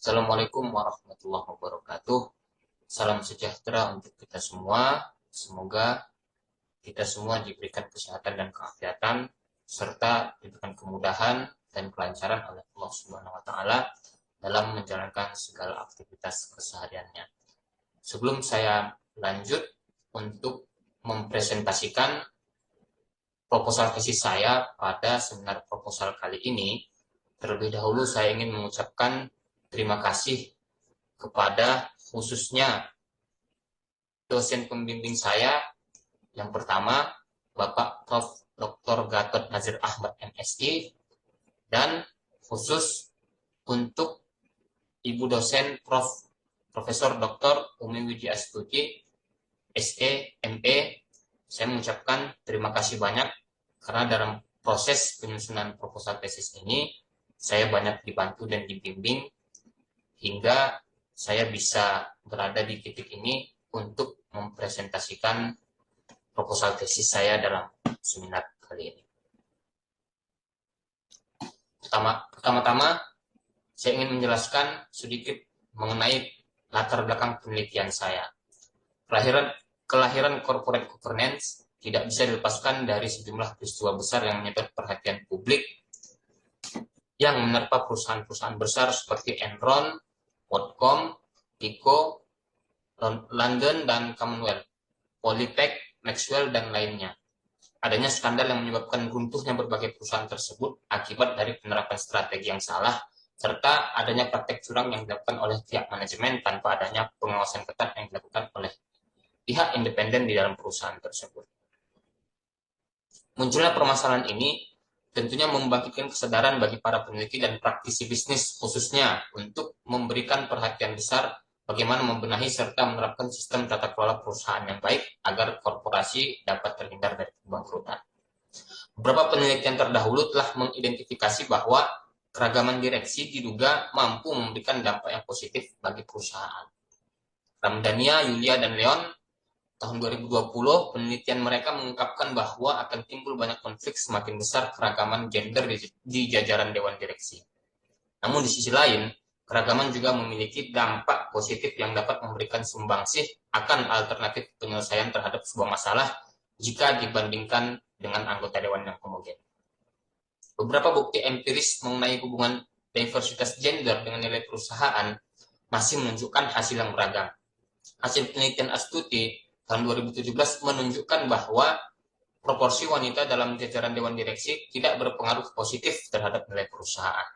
Assalamualaikum warahmatullahi wabarakatuh. Salam sejahtera untuk kita semua. Semoga kita semua diberikan kesehatan dan keafiatan serta diberikan kemudahan dan kelancaran oleh Allah Subhanahu wa taala dalam menjalankan segala aktivitas kesehariannya. Sebelum saya lanjut untuk mempresentasikan proposal tesis saya pada seminar proposal kali ini, terlebih dahulu saya ingin mengucapkan terima kasih kepada khususnya dosen pembimbing saya yang pertama, Bapak Prof. Dr. Gatot Nazir Ahmad MSI, dan khusus untuk Ibu dosen Profesor Dr. Umi Widyastuti, SE, ME. Saya mengucapkan terima kasih banyak karena dalam proses penyusunan proposal tesis ini saya banyak dibantu dan dibimbing hingga saya bisa berada di titik ini untuk mempresentasikan proposal tesis saya dalam seminar kali ini. Pertama-tama, saya ingin menjelaskan sedikit mengenai latar belakang penelitian saya. Kelahiran corporate governance tidak bisa dilepaskan dari sejumlah peristiwa besar yang menyedot perhatian publik yang menerpa perusahaan-perusahaan besar seperti Enron, WorldCom, Pico, London dan Commonwealth, Polytech, Maxwell, dan lainnya. Adanya skandal yang menyebabkan runtuhnya berbagai perusahaan tersebut akibat dari penerapan strategi yang salah, serta adanya praktek curang yang dilakukan oleh pihak manajemen tanpa adanya pengawasan ketat yang dilakukan oleh pihak independen di dalam perusahaan tersebut. Munculnya permasalahan ini tentunya membangkitkan kesadaran bagi para peneliti dan praktisi bisnis khususnya untuk memberikan perhatian besar bagaimana membenahi serta menerapkan sistem tata kelola perusahaan yang baik agar korporasi dapat terhindar dari kebangkrutan. Beberapa penelitian terdahulu telah mengidentifikasi bahwa keragaman direksi diduga mampu memberikan dampak yang positif bagi perusahaan. Ramdhania, Yulia, dan Leon tahun 2020, penelitian mereka mengungkapkan bahwa akan timbul banyak konflik semakin besar keragaman gender di jajaran dewan direksi. Namun di sisi lain, keragaman juga memiliki dampak positif yang dapat memberikan sumbangsih akan alternatif penyelesaian terhadap sebuah masalah jika dibandingkan dengan anggota dewan yang homogen. Beberapa bukti empiris mengenai hubungan diversitas gender dengan nilai perusahaan masih menunjukkan hasil yang beragam. Hasil penelitian Astuti tahun 2017 menunjukkan bahwa proporsi wanita dalam jajaran dewan direksi tidak berpengaruh positif terhadap nilai perusahaan.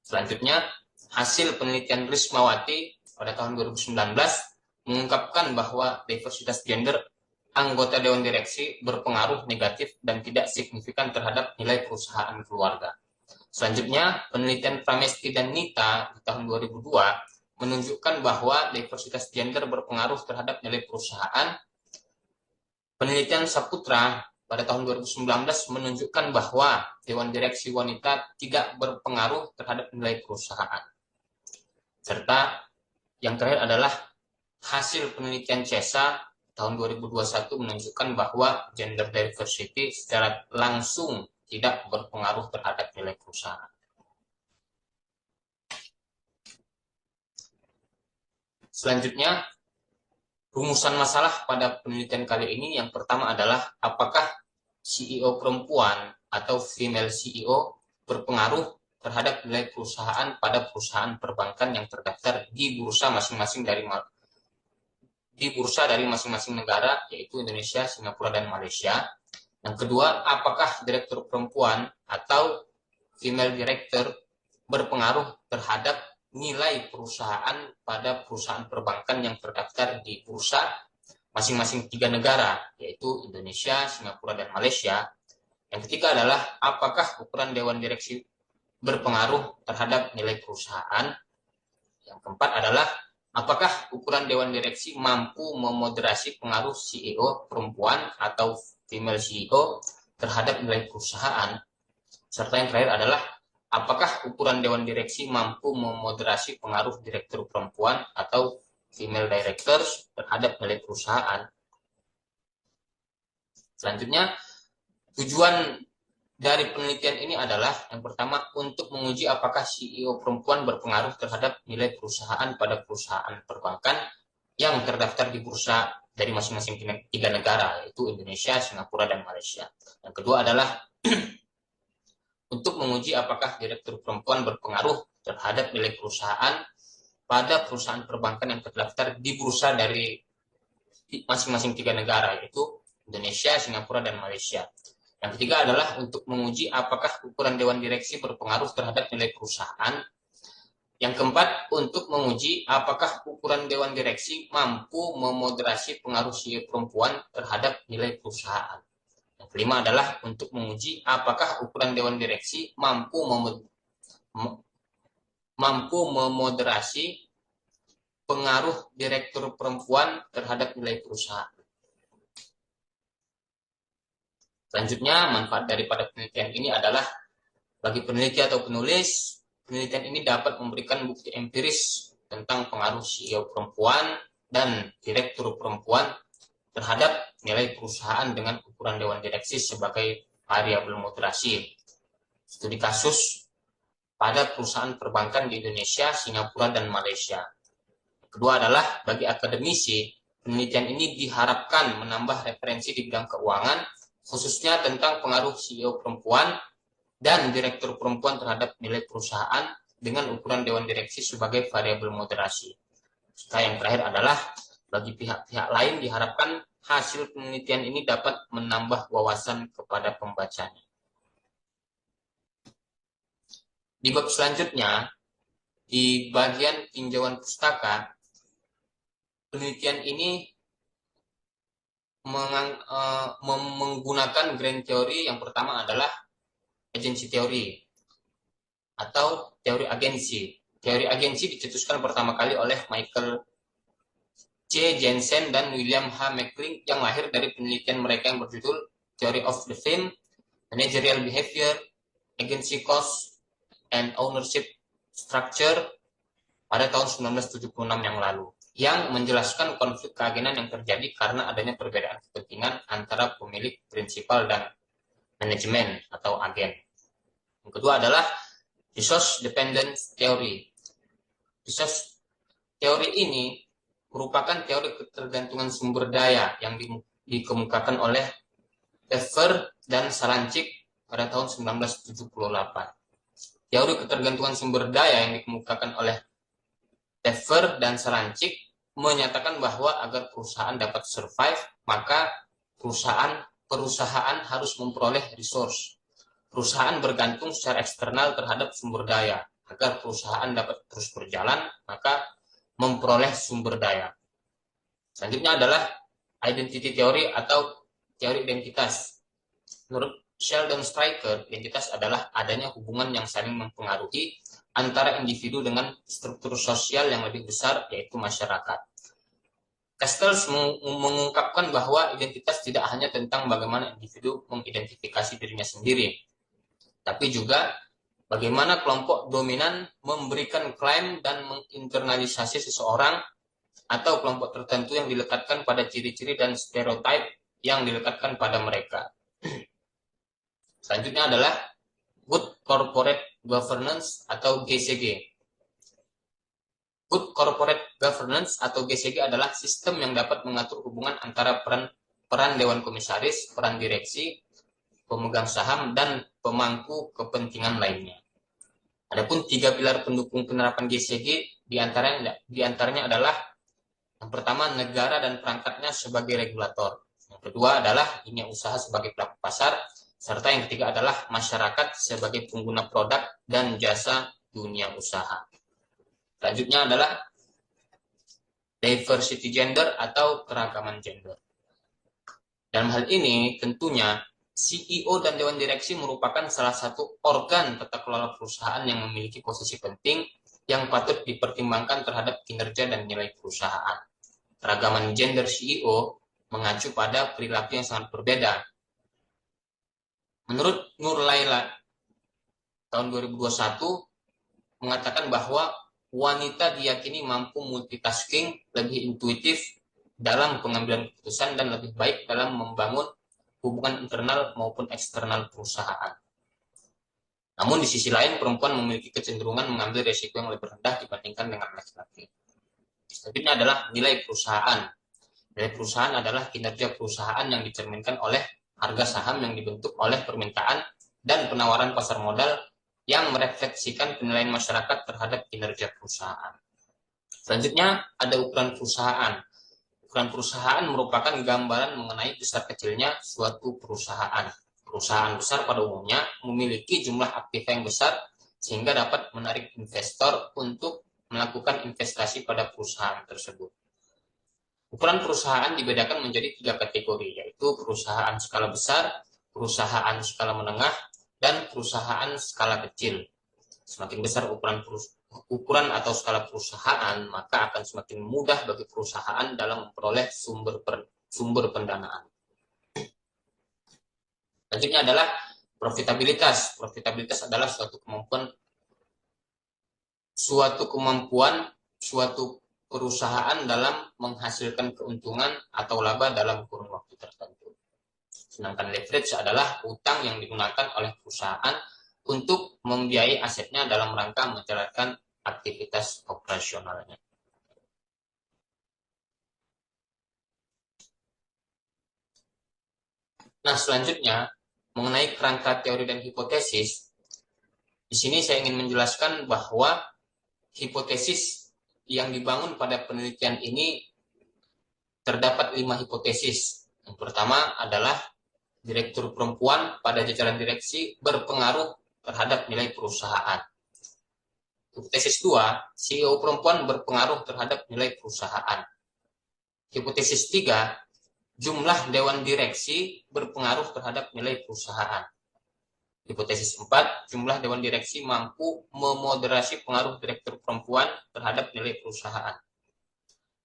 Selanjutnya, hasil penelitian Rismawati pada tahun 2019 mengungkapkan bahwa diversitas gender anggota dewan direksi berpengaruh negatif dan tidak signifikan terhadap nilai perusahaan keluarga. Selanjutnya, penelitian Pramesti dan Nita di tahun 2002 menunjukkan bahwa diversitas gender berpengaruh terhadap nilai perusahaan. Penelitian Saputra pada tahun 2019 menunjukkan bahwa dewan direksi wanita tidak berpengaruh terhadap nilai perusahaan. Serta yang terakhir adalah hasil penelitian CESA tahun 2021 menunjukkan bahwa gender diversity secara langsung tidak berpengaruh terhadap nilai perusahaan. Selanjutnya, rumusan masalah pada penelitian kali ini yang pertama adalah apakah CEO perempuan atau female CEO berpengaruh terhadap nilai perusahaan pada perusahaan perbankan yang terdaftar di bursa masing-masing dari masing-masing negara, yaitu Indonesia, Singapura, dan Malaysia. Yang kedua, apakah direktur perempuan atau female director berpengaruh terhadap nilai perusahaan pada perusahaan perbankan yang terdaftar di bursa masing-masing 3 negara, yaitu Indonesia, Singapura, dan Malaysia. Yang ketiga adalah apakah ukuran dewan direksi berpengaruh terhadap nilai perusahaan. Yang keempat adalah apakah ukuran dewan direksi mampu memoderasi pengaruh CEO perempuan atau female CEO terhadap nilai perusahaan. Serta yang terakhir adalah apakah ukuran dewan direksi mampu memoderasi pengaruh direktur perempuan atau female directors terhadap nilai perusahaan. Selanjutnya, tujuan dari penelitian ini adalah yang pertama untuk menguji apakah CEO perempuan berpengaruh terhadap nilai perusahaan pada perusahaan perbankan yang terdaftar di bursa dari masing-masing tiga negara, yaitu Indonesia, Singapura, dan Malaysia. Yang kedua adalah untuk menguji apakah direktur perempuan berpengaruh terhadap nilai perusahaan pada perusahaan perbankan yang terdaftar di bursa dari masing-masing tiga negara, yaitu Indonesia, Singapura, dan Malaysia. Yang ketiga adalah untuk menguji apakah ukuran dewan direksi berpengaruh terhadap nilai perusahaan. Yang keempat, untuk menguji apakah ukuran dewan direksi mampu memoderasi pengaruh CEO perempuan terhadap nilai perusahaan. Yang kelima adalah untuk menguji apakah ukuran dewan direksi mampu memoderasi pengaruh direktur perempuan terhadap nilai perusahaan. Selanjutnya, manfaat daripada penelitian ini adalah bagi peneliti atau penulis, penelitian ini dapat memberikan bukti empiris tentang pengaruh CEO perempuan dan direktur perempuan terhadap nilai perusahaan dengan ukuran dewan direksi sebagai variabel moderasi. Studi kasus pada perusahaan perbankan di Indonesia, Singapura, dan Malaysia. Kedua adalah bagi akademisi, penelitian ini diharapkan menambah referensi di bidang keuangan, khususnya tentang pengaruh CEO perempuan dan direktur perempuan terhadap nilai perusahaan dengan ukuran dewan direksi sebagai variabel moderasi. Serta yang terakhir adalah bagi pihak-pihak lain diharapkan hasil penelitian ini dapat menambah wawasan kepada pembacanya. Di bab selanjutnya, di bagian tinjauan pustaka, penelitian ini menggunakan grand theory. Yang pertama adalah agency theory atau teori agensi. Teori agensi dicetuskan pertama kali oleh Michael C. Jensen dan William H. McClink yang lahir dari penelitian mereka yang berjudul Theory of the Firm, Managerial Behavior, Agency Cost, and Ownership Structure pada tahun 1976 yang lalu, yang menjelaskan konflik keagenan yang terjadi karena adanya perbedaan kepentingan antara pemilik prinsipal dan manajemen atau agen. Yang kedua adalah Resource Dependence Theory. Resource teori ini merupakan teori ketergantungan sumber daya yang dikemukakan oleh Pfeffer dan Salancik pada tahun 1978. Teori ketergantungan sumber daya yang dikemukakan oleh Pfeffer dan Salancik menyatakan bahwa agar perusahaan dapat survive, maka perusahaan harus memperoleh resource. Perusahaan bergantung secara eksternal terhadap sumber daya. Agar perusahaan dapat terus berjalan, maka memperoleh sumber daya. Selanjutnya adalah identity theory atau teori identitas. Menurut Sheldon Striker, identitas adalah adanya hubungan yang saling mempengaruhi antara individu dengan struktur sosial yang lebih besar, yaitu masyarakat. Castells mengungkapkan bahwa identitas tidak hanya tentang bagaimana individu mengidentifikasi dirinya sendiri, tapi juga bagaimana kelompok dominan memberikan klaim dan menginternalisasi seseorang atau kelompok tertentu yang dilekatkan pada ciri-ciri dan stereotip yang dilekatkan pada mereka. Selanjutnya adalah Good Corporate Governance atau GCG. Good Corporate Governance atau GCG adalah sistem yang dapat mengatur hubungan antara peran Dewan Komisaris, peran direksi, pemegang saham, dan pemangku kepentingan lainnya. Adapun 3 pilar pendukung penerapan GCG diantaranya adalah yang pertama, negara dan perangkatnya sebagai regulator. Yang kedua adalah dunia usaha sebagai pelaku pasar, serta yang ketiga adalah masyarakat sebagai pengguna produk dan jasa dunia usaha. Selanjutnya adalah diversity gender atau keragaman gender. Dalam hal ini tentunya CEO dan Dewan Direksi merupakan salah satu organ tata kelola perusahaan yang memiliki posisi penting yang patut dipertimbangkan terhadap kinerja dan nilai perusahaan. Keragaman gender CEO mengacu pada perilaku yang sangat berbeda. Menurut Nur Laila, tahun 2021 mengatakan bahwa wanita diyakini mampu multitasking, lebih intuitif dalam pengambilan keputusan, dan lebih baik dalam membangun hubungan internal maupun eksternal perusahaan. Namun di sisi lain perempuan memiliki kecenderungan mengambil risiko yang lebih rendah dibandingkan dengan laki-laki. Selanjutnya adalah nilai perusahaan. Nilai perusahaan adalah kinerja perusahaan yang dicerminkan oleh harga saham yang dibentuk oleh permintaan dan penawaran pasar modal yang merefleksikan penilaian masyarakat terhadap kinerja perusahaan. Selanjutnya ada ukuran perusahaan. Ukuran perusahaan merupakan gambaran mengenai besar kecilnya suatu perusahaan. Perusahaan besar pada umumnya memiliki jumlah aktiva yang besar sehingga dapat menarik investor untuk melakukan investasi pada perusahaan tersebut. Ukuran perusahaan dibedakan menjadi 3 kategori, yaitu perusahaan skala besar, perusahaan skala menengah, dan perusahaan skala kecil. Semakin besar ukuran atau skala perusahaan, maka akan semakin mudah bagi perusahaan dalam memperoleh sumber pendanaan. Selanjutnya adalah profitabilitas. Profitabilitas adalah suatu kemampuan suatu perusahaan dalam menghasilkan keuntungan atau laba dalam kurun waktu tertentu. Sedangkan leverage adalah utang yang digunakan oleh perusahaan untuk membiayai asetnya dalam rangka menjalankan aktivitas operasionalnya. Nah, selanjutnya mengenai kerangka teori dan hipotesis. Di sini saya ingin menjelaskan bahwa hipotesis yang dibangun pada penelitian ini terdapat 5 hipotesis. Yang pertama adalah direktur perempuan pada jajaran direksi berpengaruh terhadap nilai perusahaan. Hipotesis 2, CEO perempuan berpengaruh terhadap nilai perusahaan. Hipotesis 3, jumlah dewan direksi berpengaruh terhadap nilai perusahaan. Hipotesis 4, jumlah dewan direksi mampu memoderasi pengaruh direktur perempuan terhadap nilai perusahaan.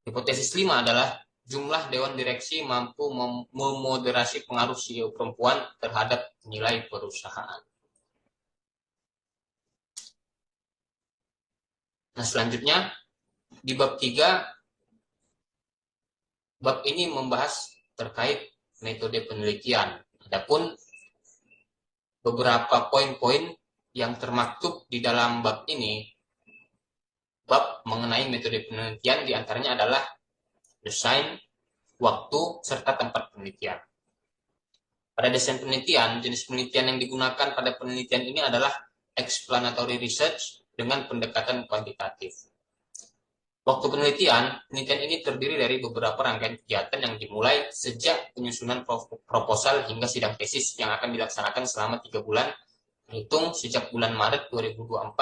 Hipotesis 5 adalah jumlah dewan direksi mampu memoderasi pengaruh CEO perempuan terhadap nilai perusahaan. Nah, selanjutnya di bab 3, bab ini membahas terkait metode penelitian. Adapun beberapa poin-poin yang termaktub di dalam bab ini, bab mengenai metode penelitian diantaranya adalah desain, waktu, serta tempat penelitian. Pada desain penelitian, jenis penelitian yang digunakan pada penelitian ini adalah explanatory research dengan pendekatan kuantitatif. Waktu penelitian ini terdiri dari beberapa rangkaian kegiatan yang dimulai sejak penyusunan proposal hingga sidang tesis yang akan dilaksanakan selama 3 bulan, hitung sejak bulan Maret 2024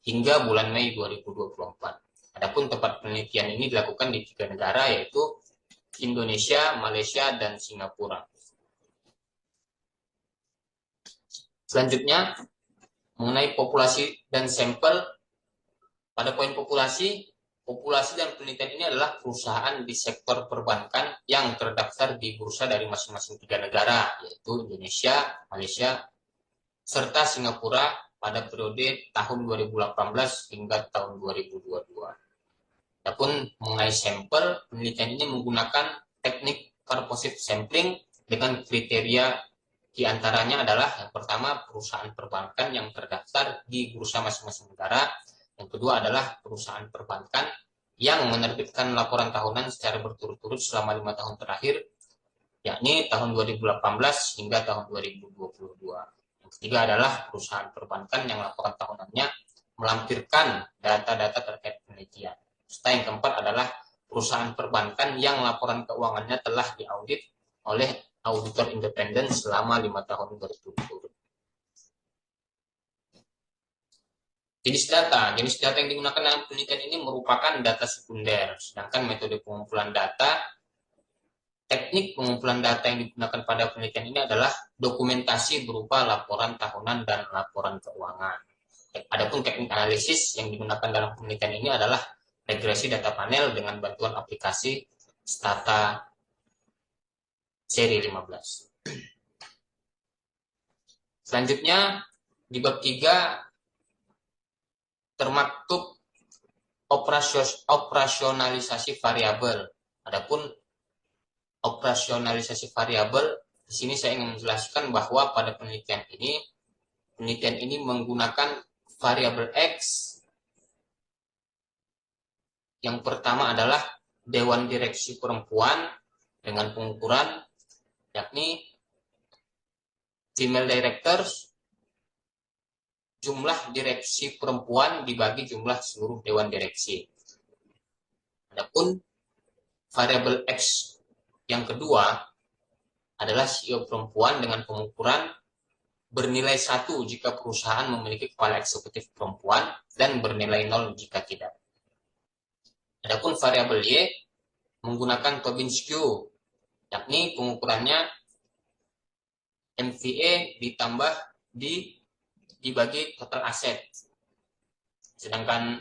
hingga bulan Mei 2024. Adapun tempat penelitian ini dilakukan di 3 negara, yaitu Indonesia, Malaysia, dan Singapura. Selanjutnya, mengenai populasi dan sampel. Pada poin populasi dan penelitian ini adalah perusahaan di sektor perbankan yang terdaftar di bursa dari masing-masing 3 negara, yaitu Indonesia, Malaysia, serta Singapura pada periode tahun 2018 hingga tahun 2022. Adapun mengenai sampel, penelitian ini menggunakan teknik purposive sampling dengan kriteria diantaranya adalah yang pertama perusahaan perbankan yang terdaftar di bursa masing-masing negara. Yang kedua adalah perusahaan perbankan yang menerbitkan laporan tahunan secara berturut-turut selama 5 tahun terakhir, yakni tahun 2018 hingga tahun 2022. Yang ketiga adalah perusahaan perbankan yang laporan tahunannya melampirkan data-data terkait penelitian. Serta yang keempat adalah perusahaan perbankan yang laporan keuangannya telah diaudit oleh auditor independen selama 5 tahun berturut-turut. Jenis data yang digunakan dalam penelitian ini merupakan data sekunder, sedangkan metode pengumpulan data, teknik pengumpulan data yang digunakan pada penelitian ini adalah dokumentasi berupa laporan tahunan dan laporan keuangan. Adapun teknik analisis yang digunakan dalam penelitian ini adalah regresi data panel dengan bantuan aplikasi Stata seri 15. Selanjutnya, di bab 3 termaktub operasionalisasi variabel. Adapun operasionalisasi variabel, di sini saya ingin menjelaskan bahwa pada penelitian ini penelitian ini menggunakan variabel X. Yang pertama adalah Dewan Direksi Perempuan dengan pengukuran yakni female directors, jumlah direksi perempuan dibagi jumlah seluruh dewan direksi. Adapun variabel X yang kedua adalah CEO perempuan dengan pengukuran bernilai 1 jika perusahaan memiliki kepala eksekutif perempuan dan bernilai 0 jika tidak. Adapun variabel Y menggunakan Tobin Skew, yakni pengukurannya MVA ditambah dibagi total aset. Sedangkan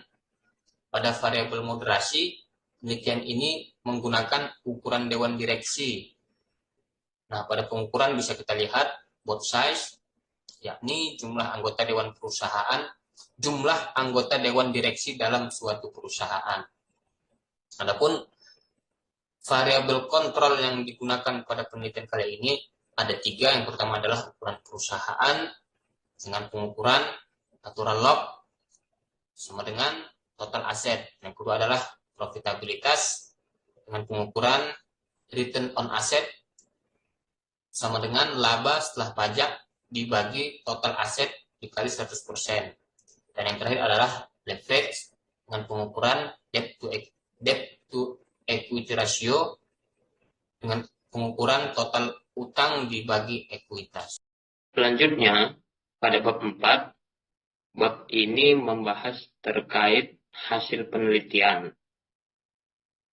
pada variabel moderasi, penelitian ini menggunakan ukuran dewan direksi. Nah, pada pengukuran bisa kita lihat both size, yakni jumlah anggota dewan perusahaan, jumlah anggota dewan direksi dalam suatu perusahaan. Adapun variabel kontrol yang digunakan pada penelitian kali ini ada 3. Yang pertama adalah ukuran perusahaan dengan pengukuran aturan log sama dengan total aset. Yang kedua adalah profitabilitas dengan pengukuran return on asset sama dengan laba setelah pajak dibagi total aset dikali 100%. Dan yang terakhir adalah leverage dengan pengukuran debt to equity ratio dengan pengukuran total utang dibagi ekuitas. Selanjutnya, pada bab 4, bab ini membahas terkait hasil penelitian.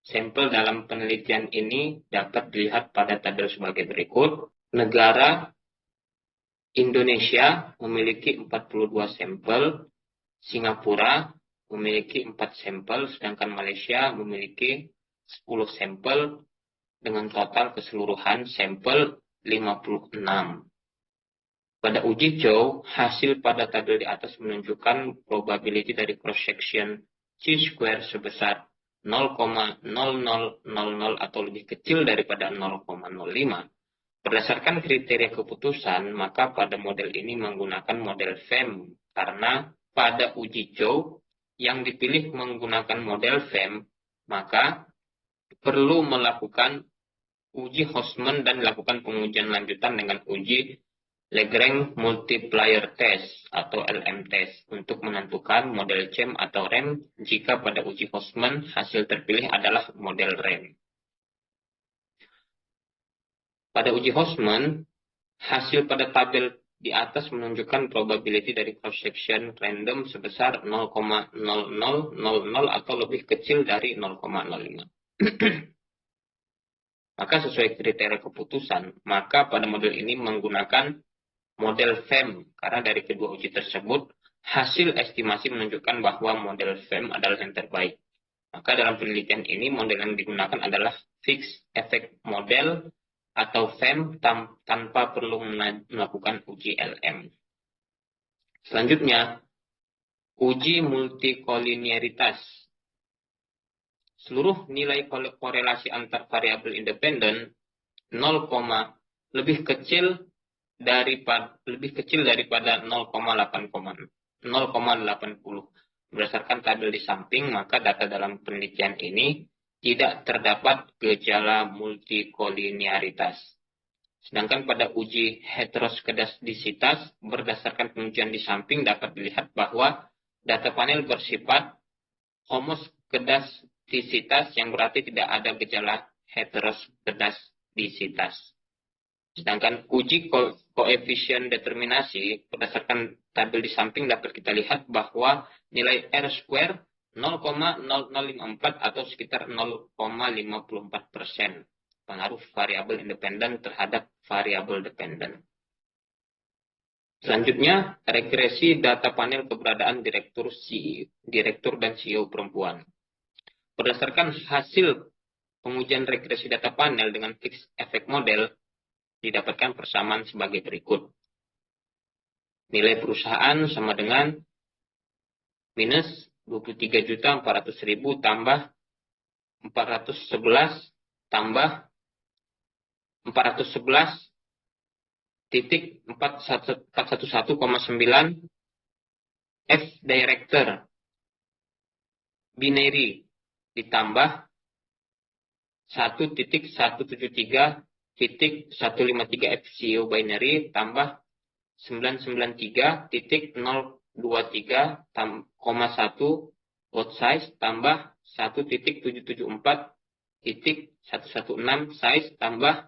Sampel dalam penelitian ini dapat dilihat pada tabel sebagai berikut. Negara Indonesia memiliki 42 sampel, Singapura memiliki 4 sampel, sedangkan Malaysia memiliki 10 sampel dengan total keseluruhan sampel 56. Pada uji Chow, hasil pada tabel di atas menunjukkan probability dari cross-section chi-square sebesar 0,0000 atau lebih kecil daripada 0,05. Berdasarkan kriteria keputusan, maka pada model ini menggunakan model FEM, karena pada uji Chow yang dipilih menggunakan model FEM, maka perlu melakukan uji Hostman dan dilakukan pengujian lanjutan dengan uji Lagrange Multiplier Test atau LM Test untuk menentukan model CHEM atau REM jika pada uji Hostman hasil terpilih adalah model REM. Pada uji Hostman, hasil pada tabel di atas menunjukkan probability dari cross-section random sebesar 0,0000 atau lebih kecil dari 0,05. Maka sesuai kriteria keputusan, maka pada model ini menggunakan model FEM, karena dari kedua uji tersebut, hasil estimasi menunjukkan bahwa model FEM adalah yang terbaik. Maka dalam penelitian ini, model yang digunakan adalah Fixed Effect Model atau FEM tanpa perlu melakukan uji LM. Selanjutnya, uji multikolinearitas. Seluruh nilai korelasi antar variabel independen 0, lebih kecil daripada 0,80. Berdasarkan tabel di samping, maka data dalam penelitian ini tidak terdapat gejala multikolinearitas. Sedangkan pada uji heteroskedastisitas, berdasarkan pengujian di samping dapat dilihat bahwa data panel bersifat homoskedastisitas, yang berarti tidak ada gejala heteroskedastisitas. Sedangkan uji koefisien determinasi, berdasarkan tabel di samping dapat kita lihat bahwa nilai R square 0,0054 atau sekitar 0,54%. Pengaruh variabel independen terhadap variabel dependen. Selanjutnya, regresi data panel keberadaan direktur dan CEO perempuan. Berdasarkan hasil pengujian regresi data panel dengan fixed effect model, didapatkan persamaan sebagai berikut. Nilai perusahaan sama dengan minus 23.400.000 tambah 411 tambah 411 titik 411,9 F director binary ditambah 1.173.153 FCO binary tambah 993.023,1 lot size tambah 1.774.116 size tambah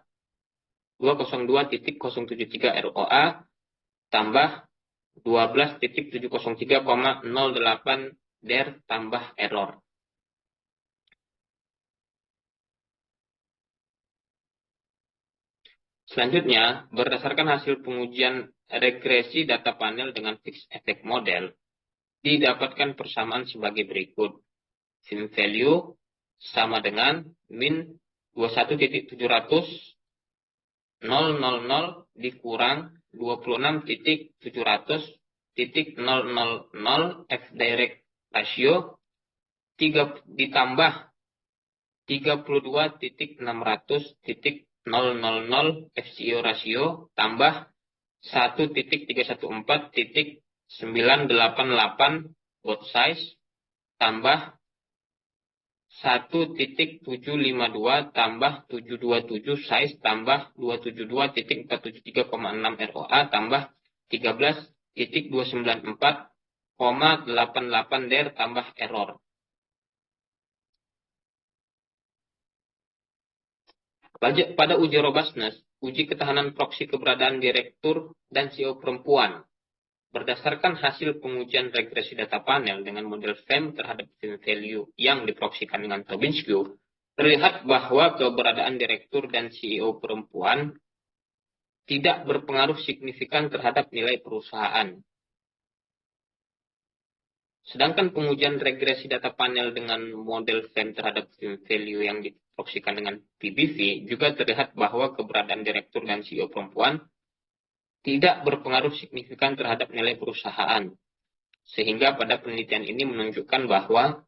202.073 ROA tambah 12.703,08 der tambah error. Selanjutnya, berdasarkan hasil pengujian regresi data panel dengan fixed effect model, didapatkan persamaan sebagai berikut. Fin value sama dengan min 21.700.000 dikurang 26.700.000 F direct ratio ditambah 32.600.000 FCO ratio tambah 1.314.988 lot size tambah 1.752 tambah 727 size tambah 272.473,6 ROA tambah 13.294,88 der tambah error. Pada uji robustness, uji ketahanan proksi keberadaan direktur dan CEO perempuan. Berdasarkan hasil pengujian regresi data panel dengan model FEM terhadap fin value yang diproksikan dengan Tobin-Skew, terlihat bahwa keberadaan direktur dan CEO perempuan tidak berpengaruh signifikan terhadap nilai perusahaan. Sedangkan pengujian regresi data panel dengan model FEM terhadap fin value yang diproksikan dengan PBV juga terlihat bahwa keberadaan direktur dan CEO perempuan tidak berpengaruh signifikan terhadap nilai perusahaan. Sehingga pada penelitian ini menunjukkan bahwa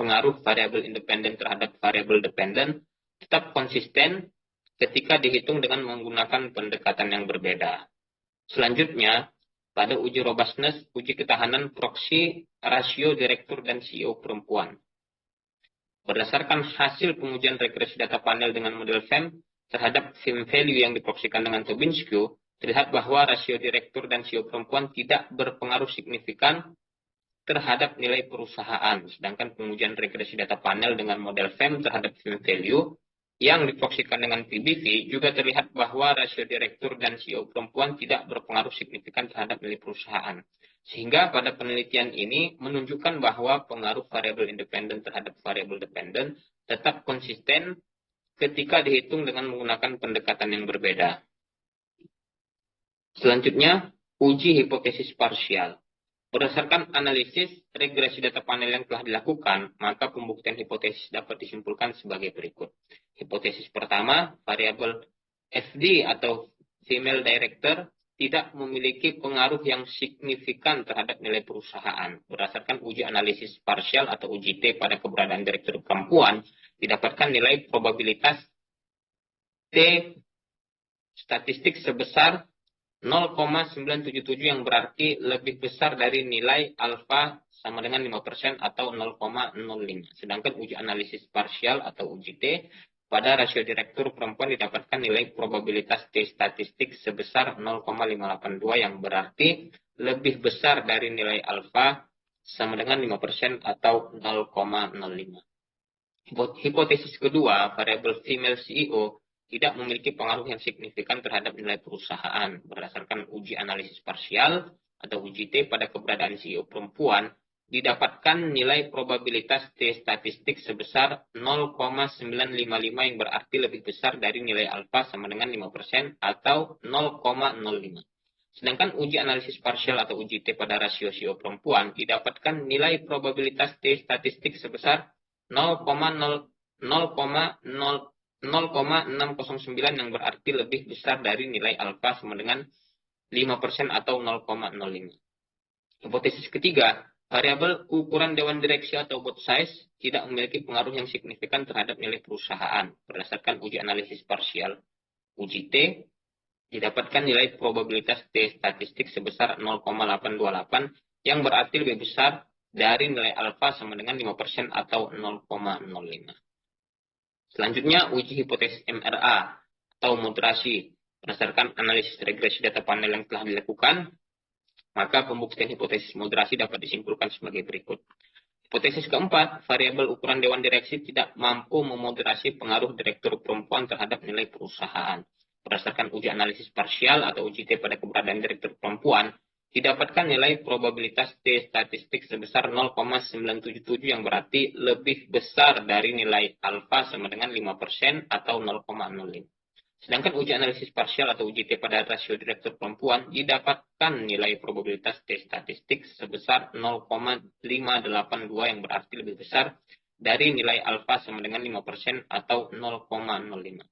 pengaruh variabel independen terhadap variabel dependen tetap konsisten ketika dihitung dengan menggunakan pendekatan yang berbeda. Selanjutnya, pada uji robustness, uji ketahanan proksi rasio direktur dan CEO perempuan. Berdasarkan hasil pengujian regresi data panel dengan model FEM terhadap fin value yang diproksikan dengan Tobin-Skew, terlihat bahwa rasio direktur dan CEO perempuan tidak berpengaruh signifikan terhadap nilai perusahaan. Sedangkan pengujian regresi data panel dengan model FEM terhadap fin value yang diproksikan dengan PBV juga terlihat bahwa rasio direktur dan CEO perempuan tidak berpengaruh signifikan terhadap nilai perusahaan. Sehingga pada penelitian ini menunjukkan bahwa pengaruh variabel independen terhadap variabel dependen tetap konsisten ketika dihitung dengan menggunakan pendekatan yang berbeda. Selanjutnya, uji hipotesis parsial. Berdasarkan analisis regresi data panel yang telah dilakukan, maka pembuktian hipotesis dapat disimpulkan sebagai berikut. Hipotesis pertama, variabel FD atau female director tidak memiliki pengaruh yang signifikan terhadap nilai perusahaan. Berdasarkan uji analisis parsial atau uji T pada keberadaan direktur perempuan, didapatkan nilai probabilitas T statistik sebesar 0,977 yang berarti lebih besar dari nilai alfa sama dengan 5% atau 0,05. Sedangkan uji analisis parsial atau uji T pada rasio direktur perempuan didapatkan nilai probabilitas T statistik sebesar 0,582 yang berarti lebih besar dari nilai alfa sama dengan 5% atau 0,05. Hipotesis kedua, variabel female CEO tidak memiliki pengaruh yang signifikan terhadap nilai perusahaan. Berdasarkan uji analisis parsial atau uji T pada keberadaan CEO perempuan, didapatkan nilai probabilitas T statistik sebesar 0,955 yang berarti lebih besar dari nilai alfa sama dengan 5% atau 0,05. Sedangkan uji analisis parsial atau uji T pada rasio CEO perempuan didapatkan nilai probabilitas T statistik sebesar 0,609 yang berarti lebih besar dari nilai alfa sama dengan 5% atau 0,05. Hipotesis ketiga, variabel ukuran dewan direksi atau board size tidak memiliki pengaruh yang signifikan terhadap nilai perusahaan. Berdasarkan uji analisis parsial, uji T didapatkan nilai probabilitas T statistik sebesar 0,828 yang berarti lebih besar dari nilai alfa sama dengan 5% atau 0,05. Selanjutnya, uji hipotesis MRA atau moderasi. Berdasarkan analisis regresi data panel yang telah dilakukan, maka pembuktian hipotesis moderasi dapat disimpulkan sebagai berikut. Hipotesis keempat, variabel ukuran Dewan Direksi tidak mampu memoderasi pengaruh direktur perempuan terhadap nilai perusahaan. Berdasarkan uji analisis parsial atau uji T pada keberadaan direktur perempuan, didapatkan nilai probabilitas T statistik sebesar 0,977 yang berarti lebih besar dari nilai alfa sama dengan 5% atau 0,05. Sedangkan uji analisis parsial atau uji T pada rasio direktur perempuan didapatkan nilai probabilitas T statistik sebesar 0,582 yang berarti lebih besar dari nilai alfa sama dengan 5% atau 0,05.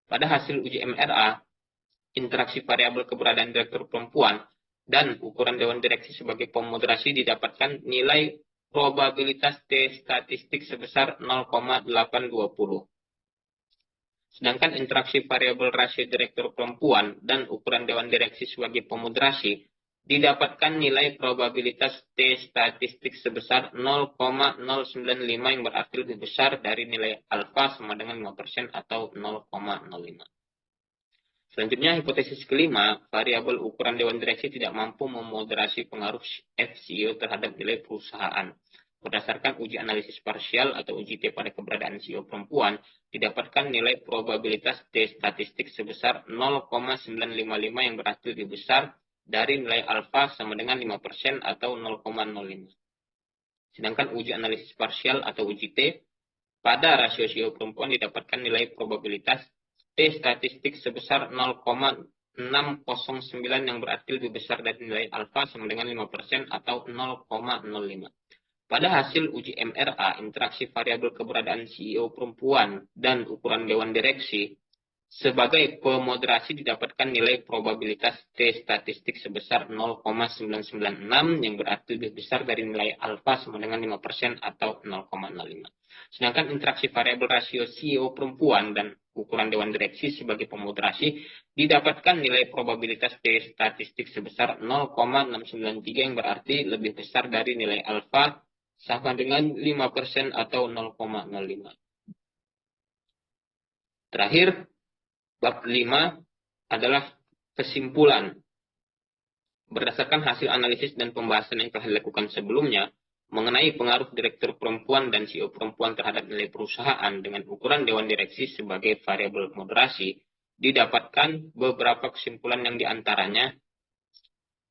Pada hasil uji MRA, interaksi variabel keberadaan direktur perempuan dan ukuran Dewan Direksi sebagai pemoderasi didapatkan nilai probabilitas T statistik sebesar 0,820. Sedangkan interaksi variabel rasio direktur perempuan dan ukuran Dewan Direksi sebagai pemoderasi didapatkan nilai probabilitas T statistik sebesar 0,095 yang berarti lebih besar dari nilai alfa sama dengan 5% atau 0,05. Selanjutnya, hipotesis kelima, variabel ukuran Dewan Direksi tidak mampu memoderasi pengaruh FCO terhadap nilai perusahaan. Berdasarkan uji analisis parsial atau uji T pada keberadaan CEO perempuan, didapatkan nilai probabilitas T statistik sebesar 0,955 yang berarti lebih besar dari nilai alfa sama dengan 5% atau 0,05. Sedangkan uji analisis parsial atau uji T pada rasio CEO perempuan didapatkan nilai probabilitas T statistik sebesar 0,609 yang berarti lebih besar dari nilai alfa sama dengan 5% atau 0,05. Pada hasil uji MRA, interaksi variabel keberadaan CEO perempuan dan ukuran Dewan Direksi sebagai pemoderasi didapatkan nilai probabilitas T statistik sebesar 0,996 yang berarti lebih besar dari nilai alfa sama dengan 5% atau 0,05. Sedangkan interaksi variabel rasio CEO perempuan dan ukuran Dewan Direksi sebagai pemoderasi didapatkan nilai probabilitas T statistik sebesar 0,693 yang berarti lebih besar dari nilai alfa sama dengan 5% atau 0,05. Terakhir, bab 5 adalah kesimpulan. Berdasarkan hasil analisis dan pembahasan yang telah dilakukan sebelumnya, mengenai pengaruh direktur perempuan dan CEO perempuan terhadap nilai perusahaan dengan ukuran Dewan Direksi sebagai variabel moderasi, didapatkan beberapa kesimpulan yang diantaranya: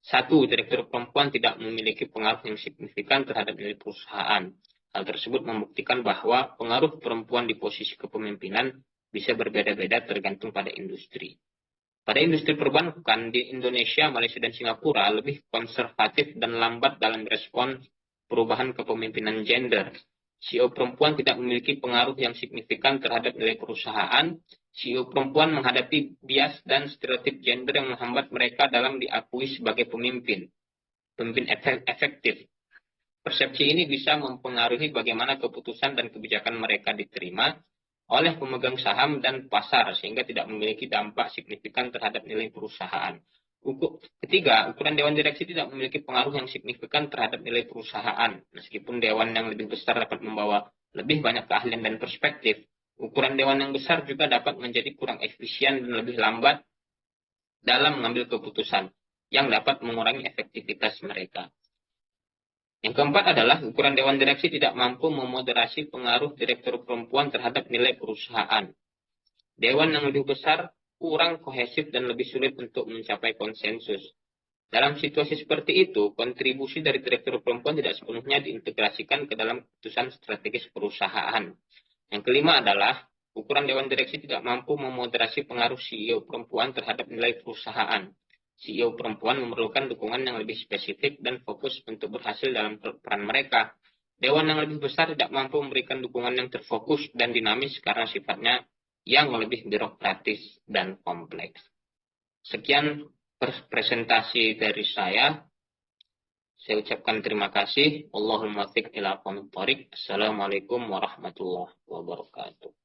1. Direktur perempuan tidak memiliki pengaruh yang signifikan terhadap nilai perusahaan. Hal tersebut membuktikan bahwa pengaruh perempuan di posisi kepemimpinan bisa berbeda-beda tergantung pada industri. Pada industri perbankan di Indonesia, Malaysia, dan Singapura lebih konservatif dan lambat dalam respon perubahan kepemimpinan gender. CEO perempuan tidak memiliki pengaruh yang signifikan terhadap nilai perusahaan. CEO perempuan menghadapi bias dan stereotip gender yang menghambat mereka dalam diakui sebagai pemimpin efektif. Persepsi ini bisa mempengaruhi bagaimana keputusan dan kebijakan mereka diterima oleh pemegang saham dan pasar, sehingga tidak memiliki dampak signifikan terhadap nilai perusahaan. Ketiga, ukuran Dewan Direksi tidak memiliki pengaruh yang signifikan terhadap nilai perusahaan. Meskipun Dewan yang lebih besar dapat membawa lebih banyak keahlian dan perspektif, ukuran Dewan yang besar juga dapat menjadi kurang efisien dan lebih lambat dalam mengambil keputusan, yang dapat mengurangi efektivitas mereka. Yang keempat adalah ukuran Dewan Direksi tidak mampu memoderasi pengaruh direktur perempuan terhadap nilai perusahaan. Dewan yang lebih besar kurang kohesif dan lebih sulit untuk mencapai konsensus. Dalam situasi seperti itu, kontribusi dari direktur perempuan tidak sepenuhnya diintegrasikan ke dalam keputusan strategis perusahaan. Yang kelima adalah ukuran Dewan Direksi tidak mampu memoderasi pengaruh CEO perempuan terhadap nilai perusahaan. CEO perempuan memerlukan dukungan yang lebih spesifik dan fokus untuk berhasil dalam peran mereka. Dewan yang lebih besar tidak mampu memberikan dukungan yang terfokus dan dinamis karena sifatnya yang lebih birokratis dan kompleks. Sekian presentasi dari saya. Saya ucapkan terima kasih. Allahumma fiq ila aqwamit thoriq. Assalamualaikum warahmatullahi wabarakatuh.